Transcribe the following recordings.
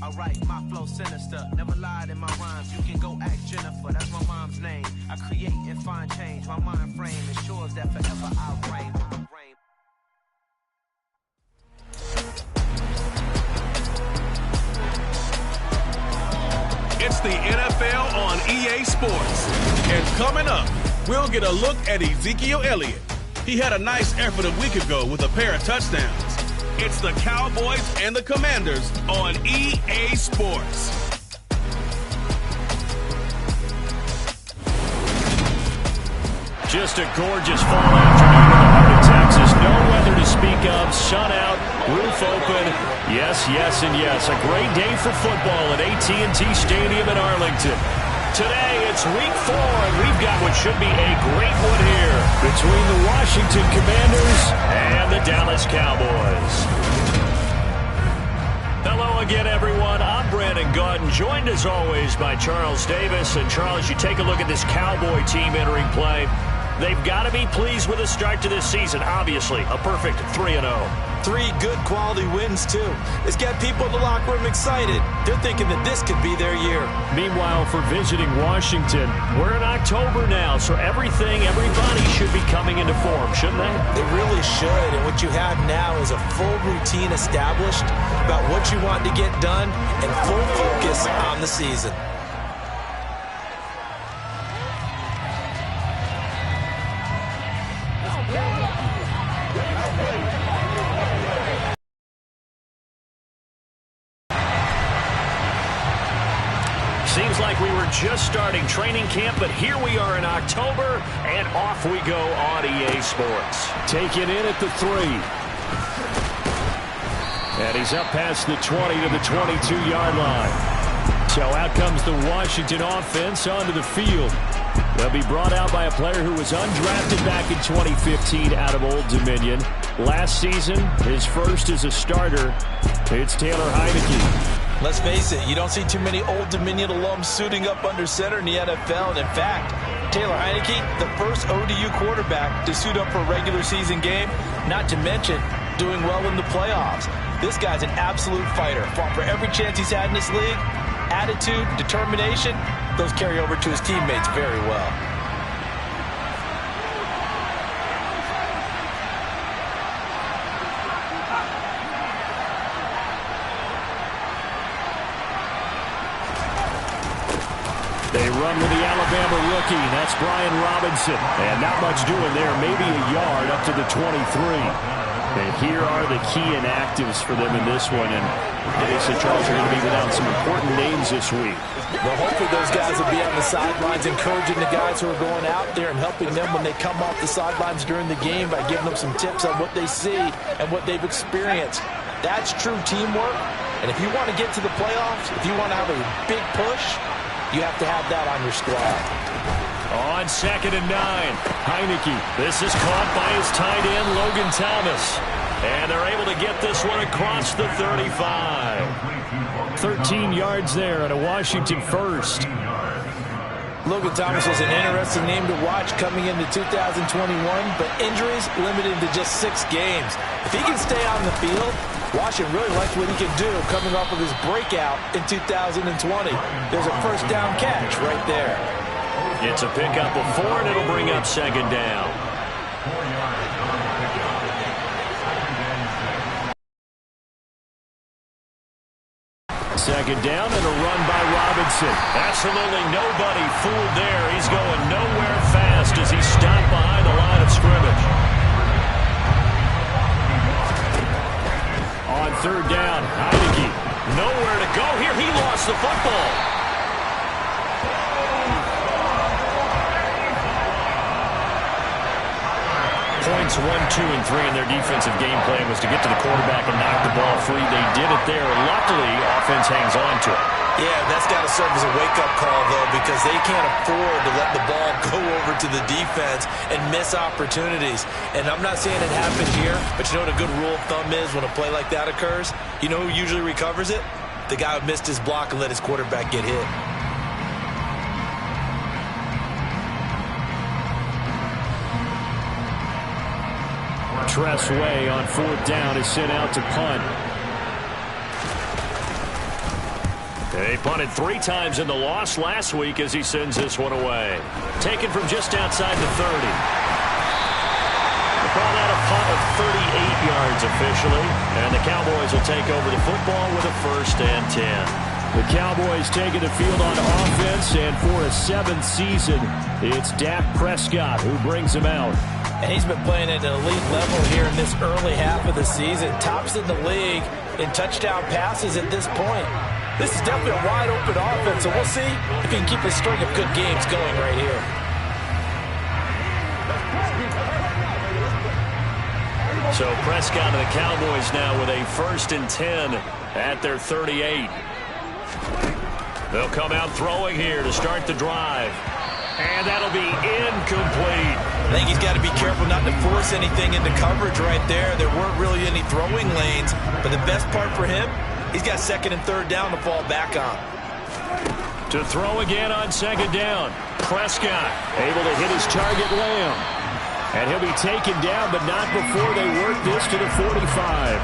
I write my flow sinister, never lied in my rhymes. You can go ask Jennifer, that's my mom's name. I create and find change. My mind frame ensures that forever I reign. It's the NFL on EA Sports. And coming up, we'll get a look at Ezekiel Elliott. He had a nice effort a week ago with a pair of touchdowns. It's the Cowboys and the Commanders on EA Sports. Just a gorgeous fall afternoon in the heart of Texas. No weather to speak of. Sun out, roof open. Yes, yes, and yes. A great day for football at AT&T Stadium in Arlington. Today, it's week 4, and we've got what should be a great one here between the Washington Commanders and the Dallas Cowboys. Hello again, everyone. I'm Brandon Gaudin, joined as always by Charles Davis. And Charles, you take a look at this Cowboy team entering play. They've got to be pleased with the start to this season. Obviously, a perfect 3-0. 3 good quality wins, too. It's got people in the locker room excited. They're thinking that this could be their year. Meanwhile, for visiting Washington, we're in October now, so everybody should be coming into form, shouldn't they? They really should, and what you have now is a full routine established about what you want to get done and full focus on the season. Seems like we were just starting training camp, but here we are in October, and off we go on EA Sports. Taken in at the 3. And he's up past the 20 to the 22-yard line. So out comes the Washington offense onto the field. They'll be brought out by a player who was undrafted back in 2015 out of Old Dominion. Last season, his first as a starter. It's Taylor Heineke. Let's face it, you don't see too many Old Dominion alums suiting up under center in the NFL. And in fact, Taylor Heineke, the first ODU quarterback to suit up for a regular season game, not to mention doing well in the playoffs. This guy's an absolute fighter. Fought for every chance he's had in this league. Attitude, determination, those carry over to his teammates very well. They run with the Alabama rookie. That's Brian Robinson. And not much doing there. Maybe a yard up to the 23. And here are the key inactives for them in this one. And Jason, Charles, are going to be without some important names this week. Well, hopefully those guys will be on the sidelines encouraging the guys who are going out there and helping them when they come off the sidelines during the game by giving them some tips on what they see and what they've experienced. That's true teamwork. And if you want to get to the playoffs, if you want to have a big push, you have to have that on your squad. On 2nd and 9, Heineke. This is caught by his tight end, Logan Thomas. And they're able to get this one across the 35. 13 yards there and a Washington first. Logan Thomas was an interesting name to watch coming into 2021, but injuries limited to just 6 games. If he can stay on the field, Washington really likes what he can do coming off of his breakout in 2020. There's a first down catch right there. It's a pickup of 4, and it'll bring up 2nd down. Second down and a run by Robinson. Absolutely nobody fooled there. He's going nowhere fast as he stopped behind the line of scrimmage. On 3rd down, Heineke. Nowhere to go here. He lost the football. Points 1, 2, and 3 in their defensive game plan was to get to the quarterback and knock the ball free. They did it there. Luckily, offense hangs on to it. Yeah, that's got to serve as a wake-up call, though, because they can't afford to let the ball go over to the defense and miss opportunities. And I'm not saying it happened here, but you know what a good rule of thumb is when a play like that occurs? You know who usually recovers it? The guy who missed his block and let his quarterback get hit. Tressway on 4th down is sent out to punt. They punted 3 times in the loss last week as he sends this one away. Taken from just outside the 30. They call that a punt of 38 yards officially. And the Cowboys will take over the football with a 1st and 10. The Cowboys taking the field on offense, and for a 7th season, it's Dak Prescott who brings him out. And he's been playing at an elite level here in this early half of the season. Tops in the league in touchdown passes at this point. This is definitely a wide-open offense, so we'll see if he can keep a string of good games going right here. So Prescott and the Cowboys now with a 1st and 10 at their 38. They'll come out throwing here to start the drive. And that'll be incomplete. I think he's got to be careful not to force anything into coverage right there. There weren't really any throwing lanes. But the best part for him, he's got 2nd and 3rd down to fall back on. To throw again on 2nd down. Prescott able to hit his target, Lamb. And he'll be taken down, but not before they work this to the 45.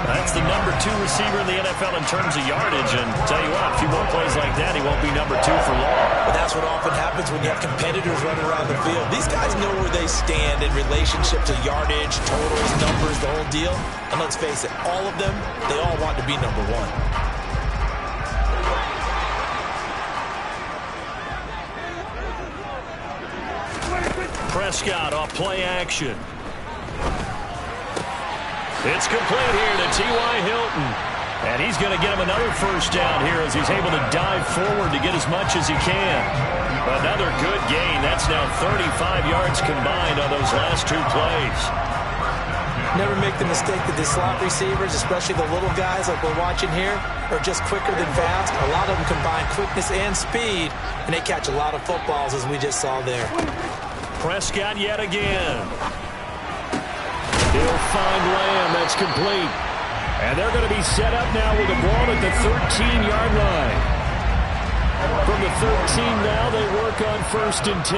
That's the number 2 receiver in the NFL in terms of yardage. And tell you what, a few more plays like that, he won't be number 2 for long. But that's what often happens when you have competitors running around the field. These guys know where they stand in relationship to yardage, totals, numbers, the whole deal. And let's face it, all of them, they all want to be number 1. Prescott off play action. It's complete here to T.Y. Hilton. And he's going to get him another 1st down here as he's able to dive forward to get as much as he can. Another good gain. That's now 35 yards combined on those last 2 plays. Never make the mistake that the slot receivers, especially the little guys like we're watching here, are just quicker than fast. A lot of them combine quickness and speed, and they catch a lot of footballs as we just saw there. Prescott yet again. He'll find Lamb. That's complete. And they're going to be set up now with the ball at the 13-yard line. From the 13 now, they work on 1st and 10.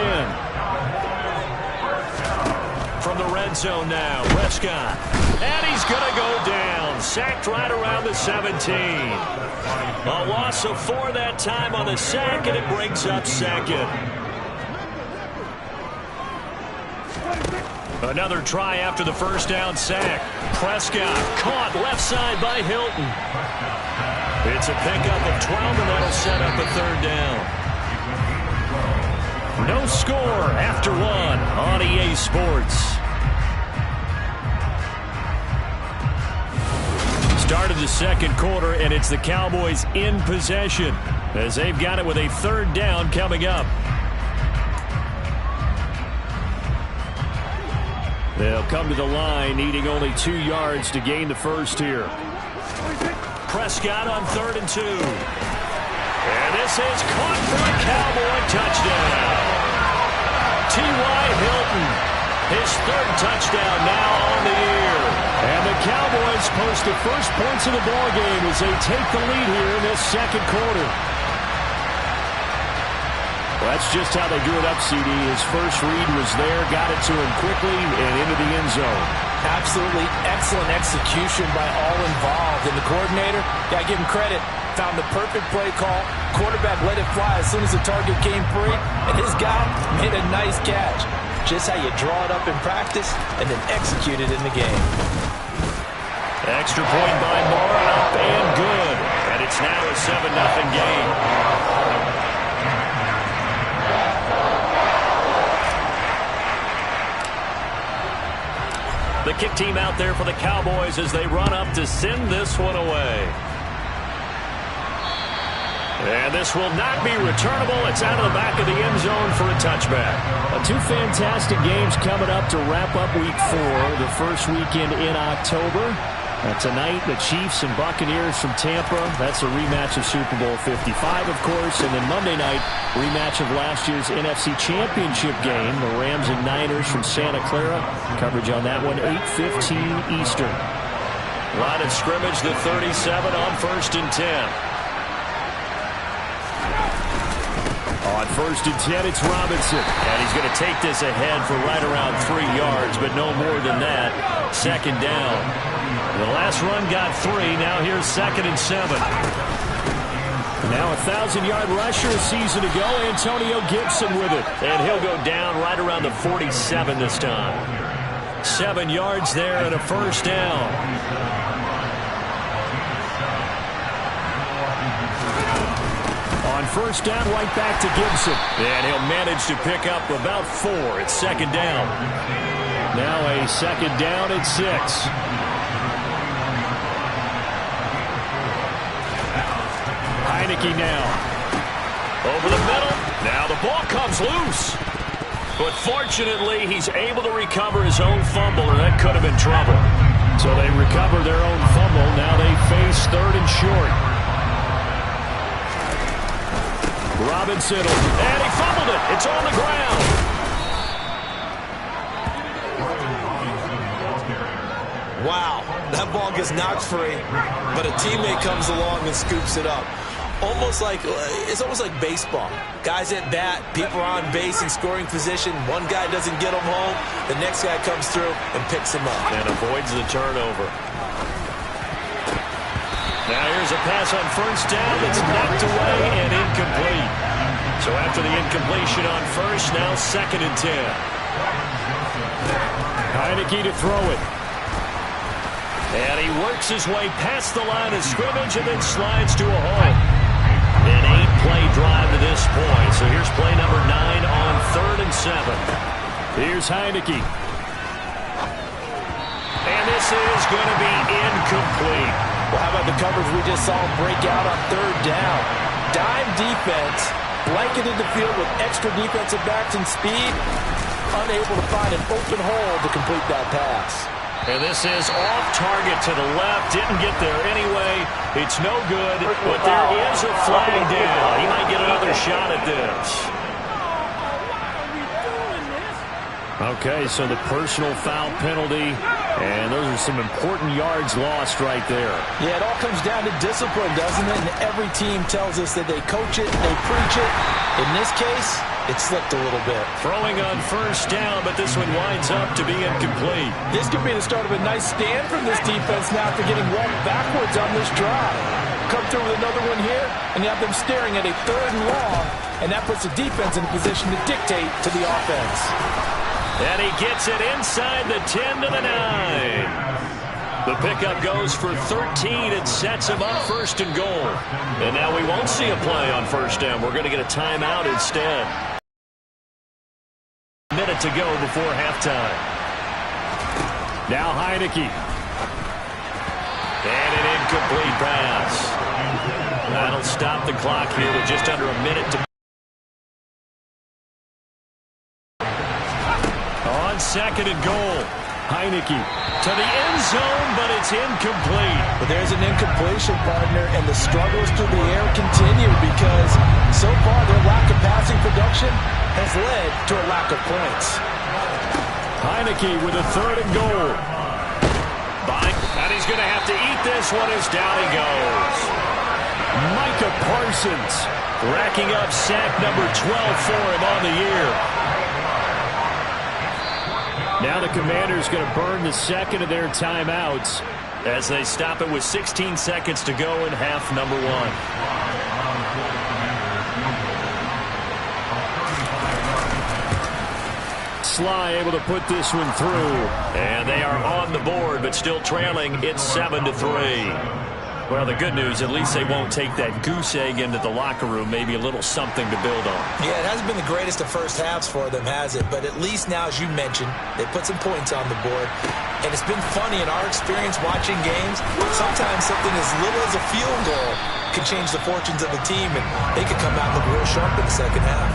From the red zone now, Prescott. And he's going to go down. Sacked right around the 17. A loss of 4 that time on the sack, and it brings up 2nd. Another try after the 1st down sack. Prescott caught left side by Hilton. It's a pickup of 12, and that'll set up a 3rd down. No score after 1 on EA Sports. Start of the 2nd quarter, and it's the Cowboys in possession as they've got it with a 3rd down coming up. They'll come to the line, needing only 2 yards to gain the 1st here. Prescott on 3rd and 2. And this is caught for a Cowboy touchdown. T.Y. Hilton, his 3rd touchdown now on the year. And the Cowboys post the first points of the ballgame as they take the lead here in this 2nd quarter. Well, that's just how they drew it up, CD. His first read was there, got it to him quickly, and into the end zone. Absolutely excellent execution by all involved. And the coordinator, got to give him credit, found the perfect play call. Quarterback let it fly as soon as the target came free, and his guy made a nice catch. Just how you draw it up in practice and then execute it in the game. Extra point by Moore, up and good. And it's now a 7-0 game. The kick team out there for the Cowboys as they run up to send this one away. And this will not be returnable. It's out of the back of the end zone for a touchback. 2 fantastic games coming up to wrap up Week 4, the first weekend in October. Tonight, the Chiefs and Buccaneers from Tampa. That's a rematch of Super Bowl 55, of course. And then Monday night, rematch of last year's NFC Championship game. The Rams and Niners from Santa Clara. Coverage on that one, 8:15 Eastern. Line of scrimmage, the 37 on 1st and 10. On 1st and 10, it's Robinson. And he's going to take this ahead for right around 3 yards, but no more than that. 2nd down. The last run got 3. Now here's 2nd and 7. Now a 1,000-yard rusher a season ago. Antonio Gibson with it. And he'll go down right around the 47 this time. 7 yards there and a first down. On first down, right back to Gibson. And he'll manage to pick up about 4. It's 2nd down. Now a 2nd down at 6. Heineke now. Over the middle. Now the ball comes loose. But fortunately, he's able to recover his own fumble, or that could have been trouble. So they recover their own fumble. Now they face 3rd and short. Robinson, and he fumbled it. It's on the ground. Wow, that ball gets knocked free, but a teammate comes along and scoops it up. It's almost like baseball. Guys at bat, people are on base in scoring position. One guy doesn't get him home. The next guy comes through and picks him up. And avoids the turnover. Now here's a pass on first down that's knocked away and incomplete. So after the incompletion on first, now 2nd and 10. Heineke to throw it. And he works his way past the line of scrimmage and then slides to a halt. An 8-play drive to this point. So here's play number 9 on 3rd and 7. Here's Heineke. And this is going to be incomplete. Well, how about the coverage we just saw him break out on 3rd down? Dime defense, blanketed the field with extra defensive backs and speed, unable to find an open hole to complete that pass. And this is off target to the left. Didn't get there anyway. It's no good, but there is a flag down. He might get another shot at this. Okay, so the personal foul penalty, and those are some important yards lost right there. Yeah, it all comes down to discipline, doesn't it? And every team tells us that they coach it, they preach it. In this case, it slipped a little bit. Throwing on first down, but this one winds up to be incomplete. This could be the start of a nice stand from this defense now after getting walked backwards on this drive. Come through with another one here, and you have them staring at a 3rd and long, and that puts the defense in a position to dictate to the offense. And he gets it inside the 10 to the 9. The pickup goes for 13. It sets him up 1st and goal. And now we won't see a play on first down. We're going to get a timeout instead. A minute to go before halftime. Now Heineke. And an incomplete pass. That'll stop the clock here with just under a minute to 2nd and goal. Heineke to the end zone, but it's incomplete. But there's an incompletion, partner, and the struggles through the air continue because so far their lack of passing production has led to a lack of points. Heineke with a 3rd and goal. And he's going to have to eat this one as down he goes. Micah Parsons racking up sack number 12 for him on the year. Now the Commanders going to burn the 2nd of their timeouts as they stop it with 16 seconds to go in half number 1. Sly able to put this one through. And they are on the board, but still trailing. It's 7-3. Well, the good news, at least they won't take that goose egg into the locker room. Maybe a little something to build on. Yeah, it hasn't been the greatest of first halves for them, has it? But at least now, as you mentioned, they put some points on the board. And it's been funny in our experience watching games. Sometimes something as little as a field goal can change the fortunes of a team, and they could come out and look real sharp in the second half.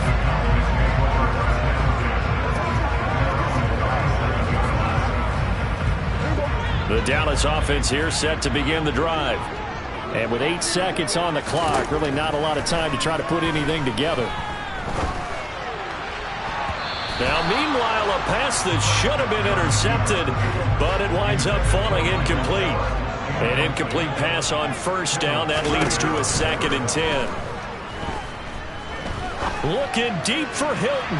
The Dallas offense here set to begin the drive. And with 8 seconds on the clock, really not a lot of time to try to put anything together. Now, meanwhile, a pass that should have been intercepted, but it winds up falling incomplete. An incomplete pass on first down. That leads to a 2nd and 10. Looking deep for Hilton.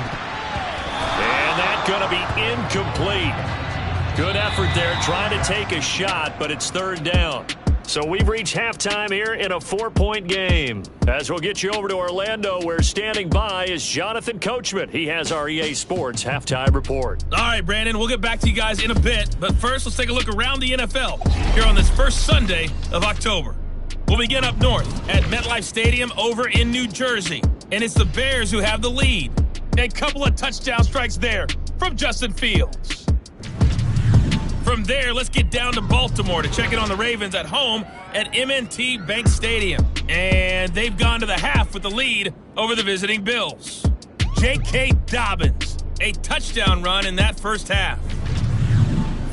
And that's going to be incomplete. Good effort there, trying to take a shot, but it's third down. So we've reached halftime here in a 4-point game. As we'll get you over to Orlando, where standing by is Jonathan Coachman. He has our EA Sports halftime report. All right, Brandon, we'll get back to you guys in a bit. But first, let's take a look around the NFL here on this first Sunday of October. We'll begin up north at MetLife Stadium over in New Jersey. And it's the Bears who have the lead. A couple of touchdown strikes there from Justin Fields. From there, let's get down to Baltimore to check in on the Ravens at home at M&T Bank Stadium. And they've gone to the half with the lead over the visiting Bills. J.K. Dobbins, a touchdown run in that first half.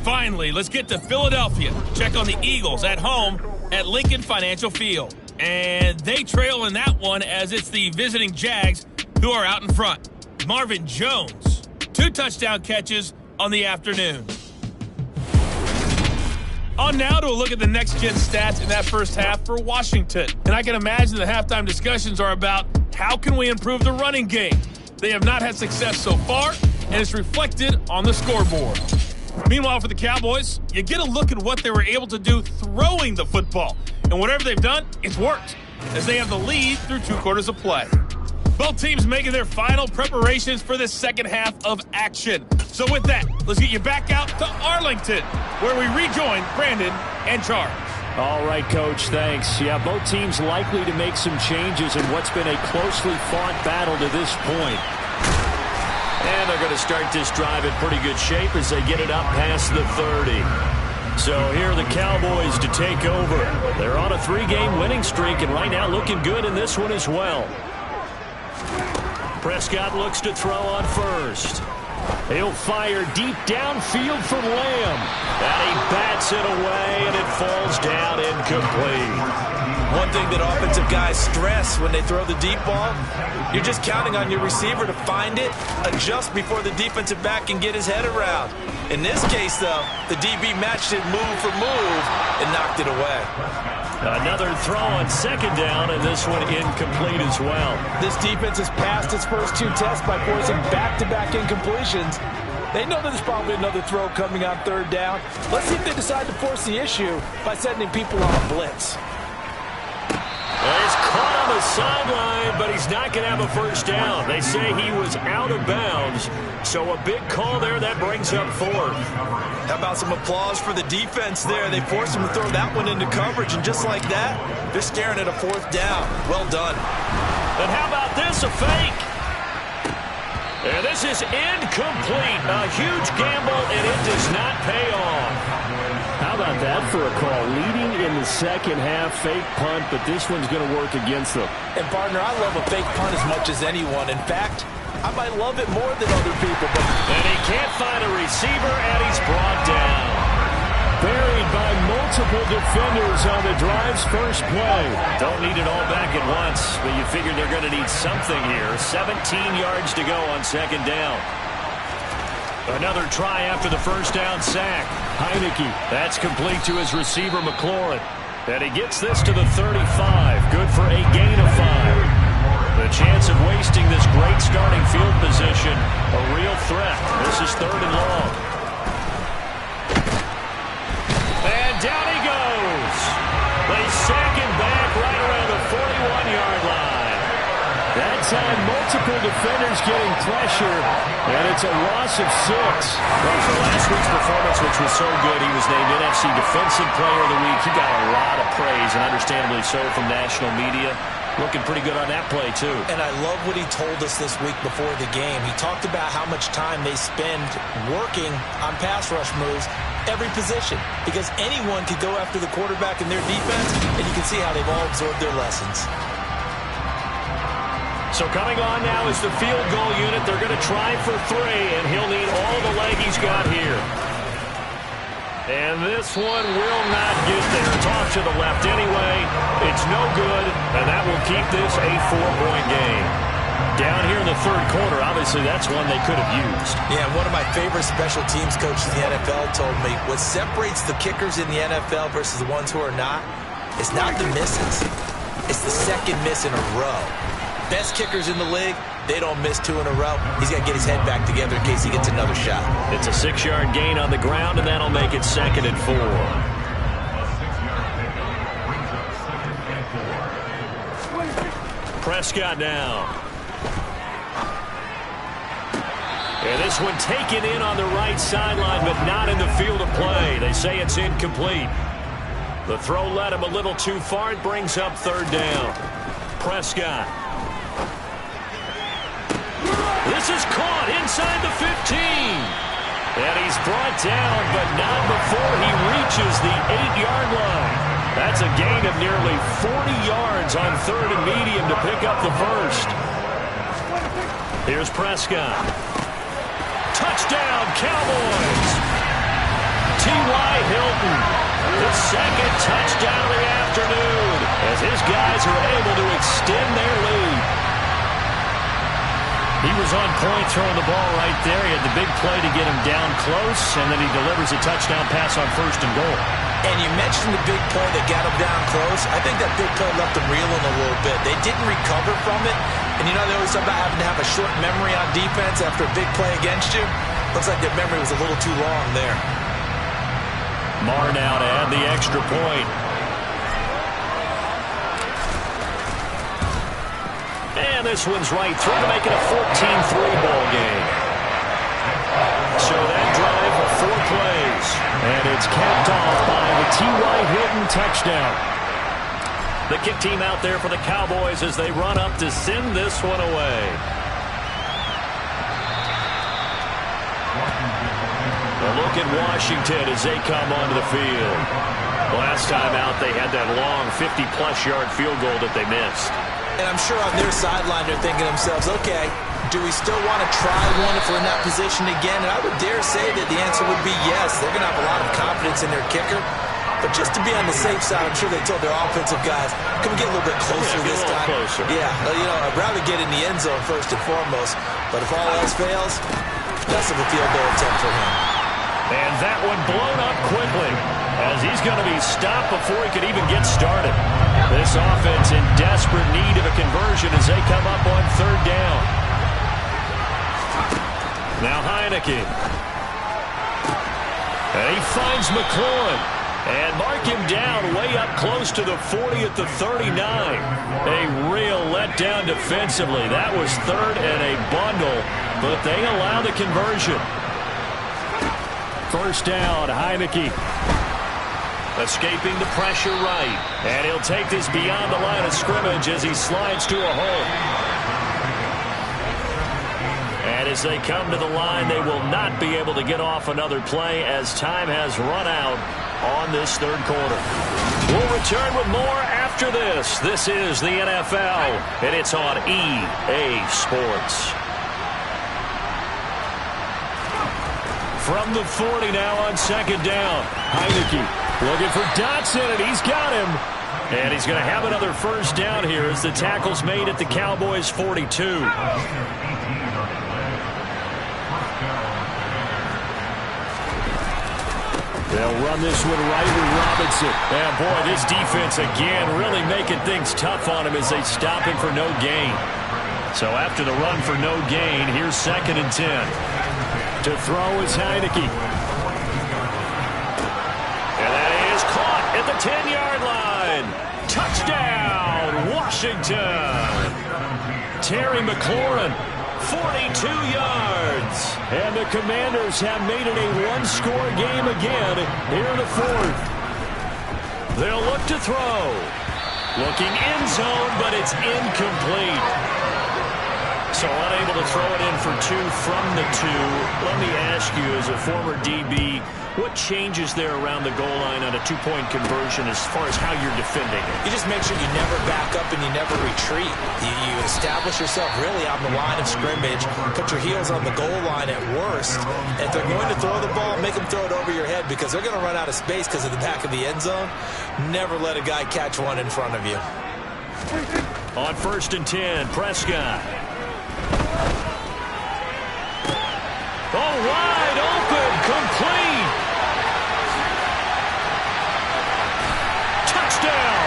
Finally, let's get to Philadelphia. Check on the Eagles at home at Lincoln Financial Field. And they trail in that one as it's the visiting Jags who are out in front. Marvin Jones, 2 touchdown catches on the afternoon. On now to a look at the next-gen stats in that first half for Washington. And I can imagine the halftime discussions are about how can we improve the running game. They have not had success so far, and it's reflected on the scoreboard. Meanwhile, for the Cowboys, you get a look at what they were able to do throwing the football. And whatever they've done, it's worked, as they have the lead through 2 quarters of play. Both teams making their final preparations for the second half of action. So with that, let's get you back out to Arlington, where we rejoin Brandon and Charles. All right, Coach, thanks. Yeah, both teams likely to make some changes in what's been a closely fought battle to this point. And they're going to start this drive in pretty good shape as they get it up past the 30. So here are the Cowboys to take over. They're on a 3-game winning streak, and right now looking good in this one as well. Prescott looks to throw on first. He'll fire deep downfield from Lamb. And he bats it away, and it falls down incomplete. One thing that offensive guys stress when they throw the deep ball, you're just counting on your receiver to find it, adjust before the defensive back can get his head around. In this case, though, the DB matched it move for move and knocked it away. Another throw on second down, and this one incomplete as well. This defense has passed its first 2 tests by forcing back-to-back incompletions. They know there's probably another throw coming on third down. Let's see if they decide to force the issue by sending people on a blitz. He's caught on the sideline, but he's not going to have a first down. They say he was out of bounds, so a big call there that brings up 4th. How about some applause for the defense there? They forced him to throw that one into coverage, and just like that, they're staring at a 4th down. Well done. And how about this, a fake? And this is incomplete. A huge gamble, and it does not pay off. How about that for a call? Leading in the second half, fake punt, but this one's going to work against them. And, partner, I love a fake punt as much as anyone. In fact, I might love it more than other people. But and he can't find a receiver, and he's brought down. Buried by multiple defenders on the drive's first play. Don't need it all back at once, but you figure they're going to need something here. 17 yards to go on second down. Another try after the first down sack. Heineke, that's complete to his receiver, McLaurin. And he gets this to the 35. Good for a gain of 5. The chance of wasting this great starting field position, a real threat. This is 3rd and long. And down he goes. They sack him back right around the 41-yard line. That time, multiple defenders getting pressure, and it's a loss of 6. Well, for last week's performance, which was so good, he was named NFC Defensive Player of the Week. He got a lot of praise, and understandably so, from national media. Looking pretty good on that play, too. And I love what he told us this week before the game. He talked about how much time they spend working on pass rush moves, every position, because anyone could go after the quarterback in their defense, and you can see how they've all absorbed their lessons. So coming on now is the field goal unit. They're going to try for 3, and he'll need all the leg he's got here. And this one will not get there. It's off to the left anyway. It's no good, and that will keep this a 4-point game. Down here in the 3rd quarter, obviously that's one they could have used. Yeah, one of my favorite special teams coaches in the NFL told me what separates the kickers in the NFL versus the ones who are not, it's not the misses. It's the second miss in a row. Best kickers in the league, they don't miss 2 in a row. He's got to get his head back together in case he gets another shot. It's a 6-yard gain on the ground, and that'll make it 2nd and 4. Prescott now. And this one taken in on the right sideline, but not in the field of play. They say it's incomplete. The throw led him a little too far. It brings up 3rd down. Prescott. This is caught inside the 15. And he's brought down, but not before he reaches the 8-yard line. That's a gain of nearly 40 yards on 3rd and medium to pick up the first. Here's Prescott. Touchdown, Cowboys. T.Y. Hilton, the 2nd touchdown of the afternoon, as his guys are able to extend their lead. He was on point throwing the ball right there. He had the big play to get him down close, and then he delivers a touchdown pass on 1st and goal. And you mentioned the big play that got him down close. I think that big play left him reeling a little bit. They didn't recover from it. And you know, they always talk about having to have a short memory on defense after a big play against you. Looks like their memory was a little too long there. Marr now to add the extra point. And this one's right through to make it a 14-3 ball game. So that drive, 4 plays. And it's capped off by the T.Y. Hilton touchdown. The kick team out there for the Cowboys as they run up to send this one away. A look at Washington as they come onto the field. Last time out, they had that long 50-plus-yard field goal that they missed. And I'm sure on their sideline they're thinking to themselves, okay, do we still want to try one if we're in that position again? And I would dare say that the answer would be yes. They're going to have a lot of confidence in their kicker. But just to be on the safe side, I'm sure they told their offensive guys, can we get a little bit closer this time? Closer. Yeah, you know, I'd rather get in the end zone first and foremost. But if all else fails, less of a field goal attempt for him. And that one blown up quickly as he's going to be stopped before he could even get started. This offense in desperate need of a conversion as they come up on 3rd down. Now Heineke. And he finds McLaurin. And mark him down way up close to the 40 at the 39. A real letdown defensively. That was 3rd and a bundle, but they allow the conversion. 1st down, Heineke. Escaping the pressure right. And he'll take this beyond the line of scrimmage as he slides to a hole. And as they come to the line, they will not be able to get off another play as time has run out on this 3rd quarter. We'll return with more after this. This is the NFL, and it's on EA Sports. From the 40 now on 2nd down. Heineke looking for Dotson, and he's got him. And he's going to have another 1st down here as the tackle's made at the Cowboys' 42. They'll run this one right with Robinson. And boy, this defense again really making things tough on him as they stop him for no gain. So after the run for no gain, here's 2nd and 10. To throw is Heineke. And that is caught at the 10-yard line. Touchdown, Washington. Terry McLaurin, 42 yards. And the Commanders have made it a 1-score game again here in the 4th. They'll look to throw. Looking end zone, but it's incomplete. So unable to throw it in for 2 from the 2. Let me ask you, as a former DB, what changes there around the goal line on a 2-point conversion as far as how you're defending it? You just make sure you never back up and you never retreat. You establish yourself really on the line of scrimmage, put your heels on the goal line at worst. And if they're going to throw the ball, make them throw it over your head because they're going to run out of space because of the back of the end zone. Never let a guy catch one in front of you. On 1st and 10, Prescott. Oh, wide open, complete. Touchdown.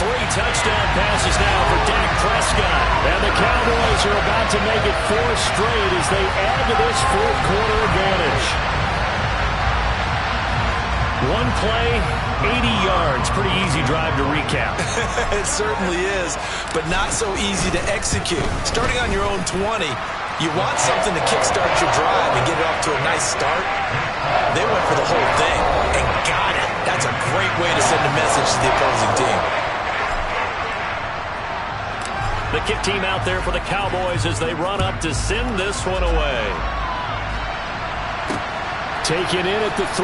3 touchdown passes now for Dak Prescott. And the Cowboys are about to make it 4 straight as they add to this fourth quarter advantage. One play, 80 yards. Pretty easy drive to recap. It certainly is, but not so easy to execute. Starting on your own 20, you want something to kickstart your drive and get it off to a nice start. They went for the whole thing and got it. That's a great way to send a message to the opposing team. The kick team out there for the Cowboys as they run up to send this one away. Taken in at the 3.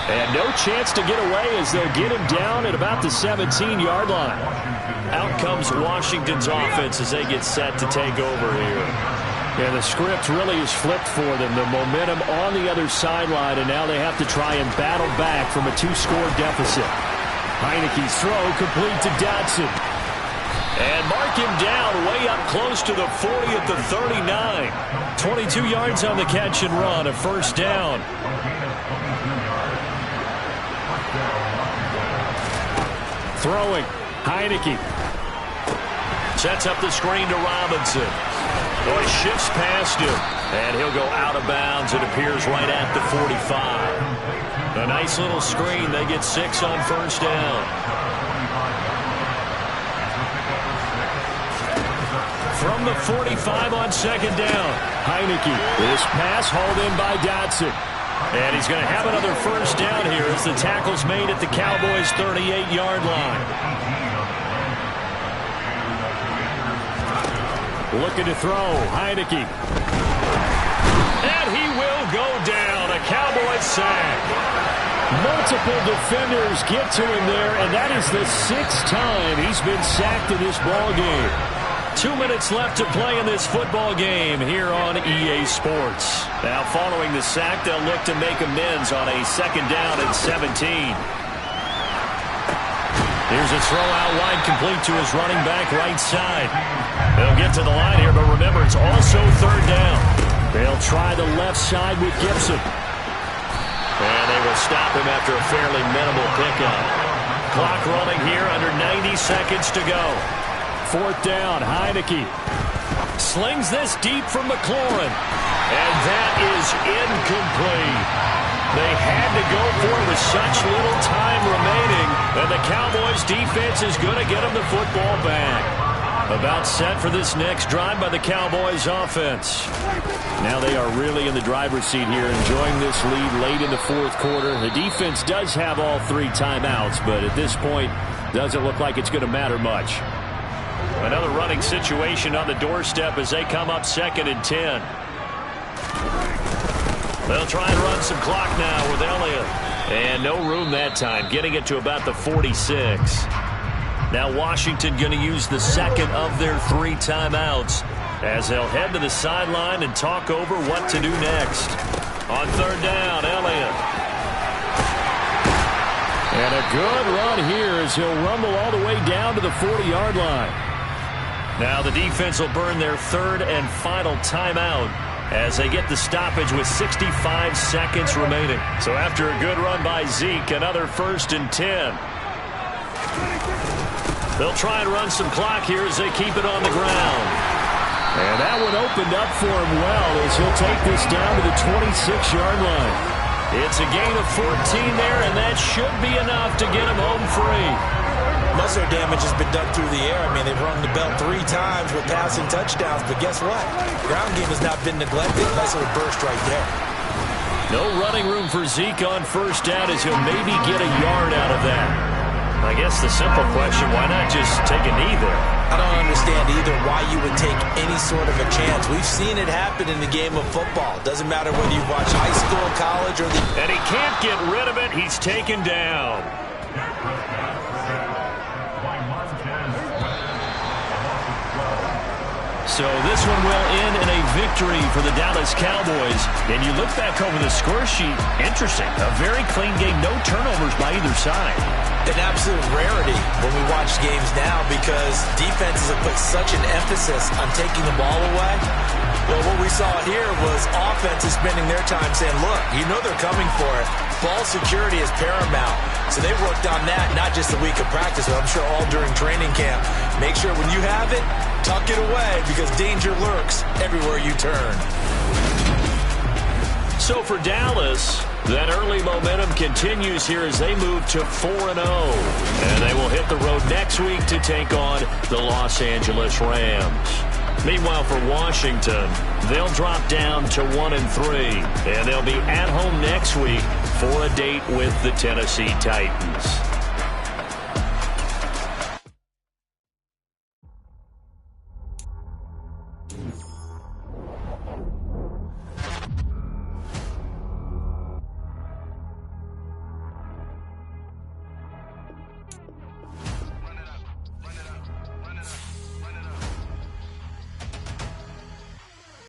And no chance to get away as they'll get him down at about the 17-yard line. Out comes Washington's offense as they get set to take over here. And the script really is flipped for them. The momentum on the other sideline, and now they have to try and battle back from a 2-score deficit. Heineke's throw complete to Dotson. And mark him down way up close to the 40 at the 39. 22 yards on the catch and run, a first down. Throwing, Heineke. Sets up the screen to Robinson. Oh, he shifts past him. And he'll go out of bounds. It appears right at the 45. A nice little screen. They get 6 on first down. From the 45 on second down. Heineke. This pass hauled in by Dotson. And he's going to have another first down here as the tackle's made at the Cowboys' 38-yard line. Looking to throw, Heineke. And he will go down, a Cowboys sack. Multiple defenders get to him there, and that is the 6th time he's been sacked in this ball game. 2 minutes left to play in this football game here on EA Sports. Now following the sack, they'll look to make amends on a second down and 17. Here's a throw out wide complete to his running back right side. They'll get to the line here, but remember, it's also third down. They'll try the left side with Gibson. And they will stop him after a fairly minimal pickup. Clock running here, under 90 seconds to go. Fourth down, Heineke slings this deep from McLaurin, and that is incomplete. They had to go for it with such little time remaining, and the Cowboys defense is going to get them the football back. About set for this next drive by the Cowboys offense. Now they are really in the driver's seat here, enjoying this lead late in the fourth quarter. The defense does have all 3 timeouts, but at this point, doesn't look like it's going to matter much. Another running situation on the doorstep as they come up 2nd and 10. They'll try and run some clock now with Elliott. And no room that time, getting it to about the 46. Now Washington going to use the second of their 3 timeouts as they'll head to the sideline and talk over what to do next. On third down, Elliott. And a good run here as he'll rumble all the way down to the 40-yard line. Now the defense will burn their 3rd and final timeout as they get the stoppage with 65 seconds remaining. So after a good run by Zeke, another 1st and 10. They'll try and run some clock here as they keep it on the ground. And that one opened up for him well as he'll take this down to the 26-yard line. It's a gain of 14 there, and that should be enough to get him home free. Muscle damage has been done through the air. I mean, they've rung the bell 3 times with passing touchdowns, but guess what? Ground game has not been neglected. Nice little burst right there. No running room for Zeke on first down as he'll maybe get a yard out of that. I guess the simple question, why not just take a knee there? I don't understand either why you would take any sort of a chance. We've seen it happen in the game of football. Doesn't matter whether you watch high school, college, or the... And he can't get rid of it. He's taken down. So this one will end in a victory for the Dallas Cowboys. And you look back over the score sheet, interesting. A very clean game, no turnovers by either side. an absolute rarity when we watch games now because defenses have put such an emphasis on taking the ball away. Well, what we saw here was offenses spending their time saying, look, you know they're coming for it. Ball security is paramount. So they worked on that not just a week of practice, but I'm sure all during training camp. Make sure when you have it, tuck it away because danger lurks everywhere you turn. So for Dallas, that early momentum continues here as they move to 4-0. And they will hit the road next week to take on the Los Angeles Rams. Meanwhile, for Washington, they'll drop down to 1-3. And they'll be at home next week for a date with the Tennessee Titans.